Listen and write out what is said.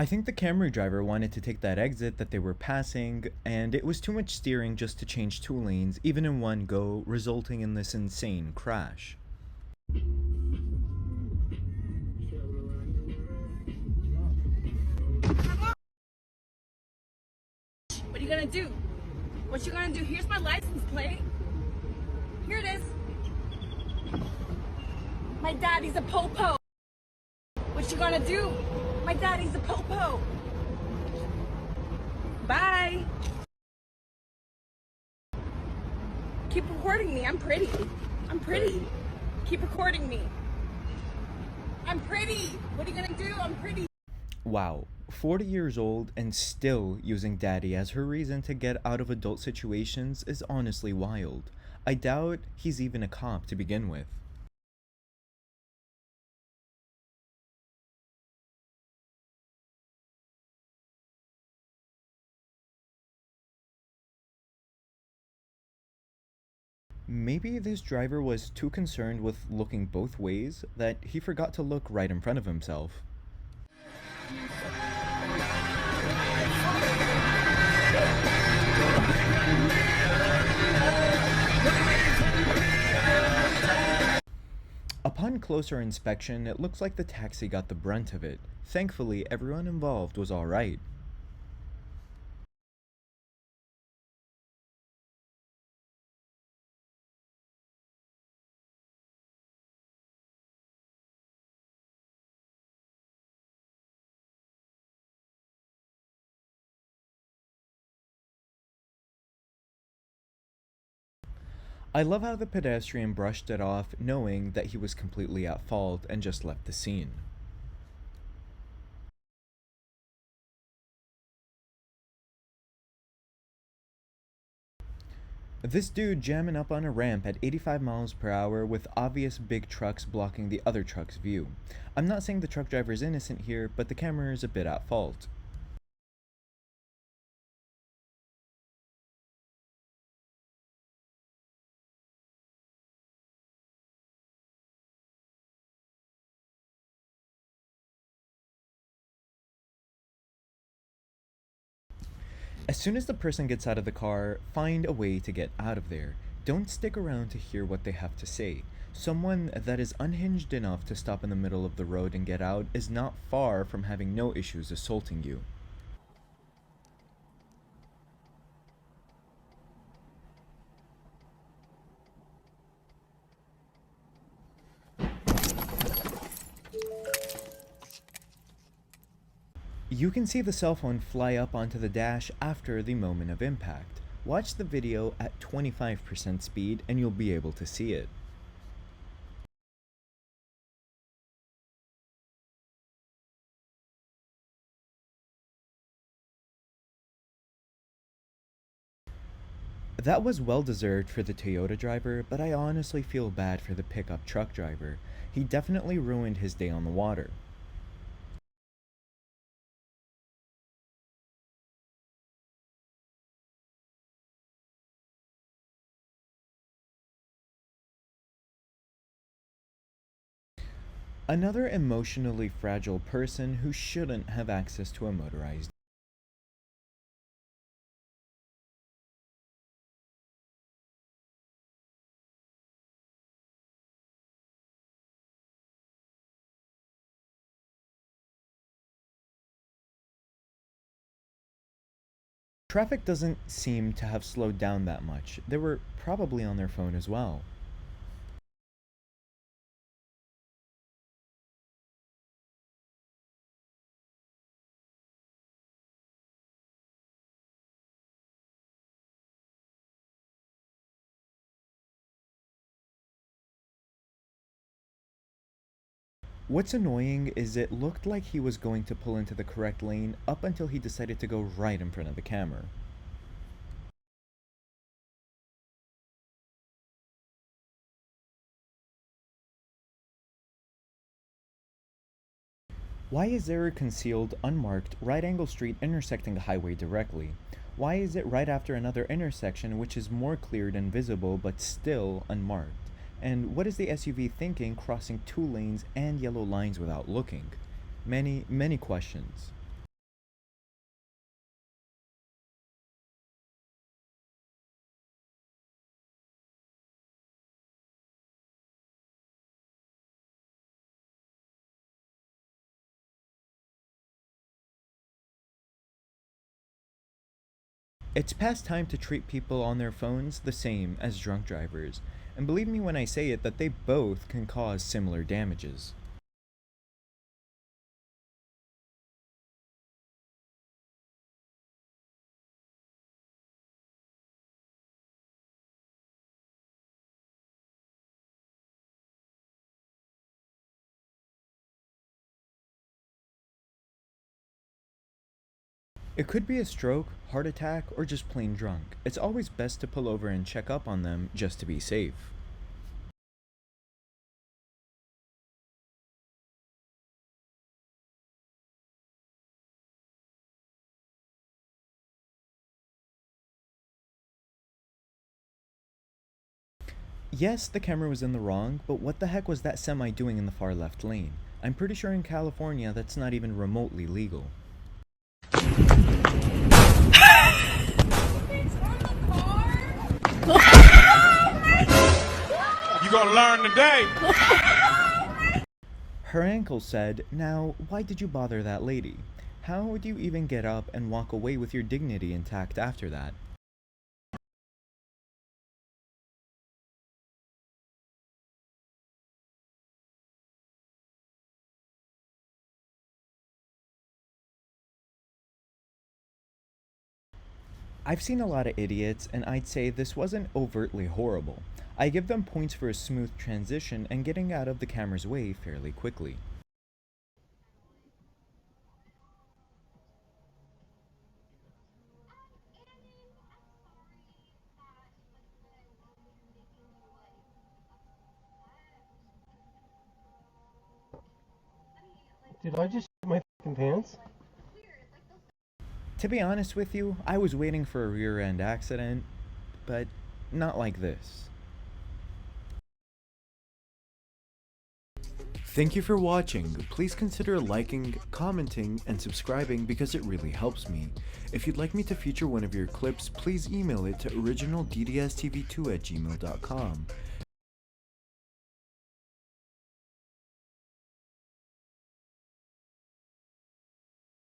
I think the Camry driver wanted to take that exit that they were passing, and it was too much steering just to change two lanes, even in one go, resulting in this insane crash. What are you gonna do? What you gonna do? Here's my license plate. Here it is. My daddy's a popo. What you gonna do? My daddy's a popo. Bye. Keep recording me. I'm pretty. I'm pretty. Keep recording me. I'm pretty. What are you gonna do? I'm pretty. Wow, 40 years old and still using daddy as her reason to get out of adult situations is honestly wild. I doubt he's even a cop to begin with. Maybe this driver was too concerned with looking both ways that he forgot to look right in front of himself. Upon closer inspection, it looks like the taxi got the brunt of it. Thankfully, everyone involved was alright. I love how the pedestrian brushed it off, knowing that he was completely at fault and just left the scene. This dude jamming up on a ramp at 85 miles per hour with obvious big trucks blocking the other truck's view. I'm not saying the truck driver is innocent here, but the camera is a bit at fault. As soon as the person gets out of the car, find a way to get out of there. Don't stick around to hear what they have to say. Someone that is unhinged enough to stop in the middle of the road and get out is not far from having no issues assaulting you. You can see the cell phone fly up onto the dash after the moment of impact. Watch the video at 25% speed and you'll be able to see it. That was well deserved for the Toyota driver, but I honestly feel bad for the pickup truck driver. He definitely ruined his day on the water. Another emotionally fragile person who shouldn't have access to a motorized. Traffic doesn't seem to have slowed down that much. They were probably on their phone as well. What's annoying is it looked like he was going to pull into the correct lane up until he decided to go right in front of the camera. Why is there a concealed, unmarked, right-angle street intersecting a highway directly? Why is it right after another intersection which is more cleared and visible but still unmarked? And what is the SUV thinking crossing two lanes and yellow lines without looking? Many questions. It's past time to treat people on their phones the same as drunk drivers, and believe me when I say it that they both can cause similar damages. It could be a stroke, heart attack, or just plain drunk. It's always best to pull over and check up on them just to be safe. Yes, the camera was in the wrong, but what the heck was that semi doing in the far left lane? I'm pretty sure in California that's not even remotely legal. You gonna learn today. Her uncle said, "Now, why did you bother that lady? How would you even get up and walk away with your dignity intact after that?" I've seen a lot of idiots, and I'd say this wasn't overtly horrible. I give them points for a smooth transition and getting out of the camera's way fairly quickly. Did I just shit my fucking pants? To be honest with you, I was waiting for a rear end accident, but not like this. Thank you for watching. Please consider liking, commenting, and subscribing because it really helps me. If you'd like me to feature one of your clips, please email it to originalddsTV2@gmail.com.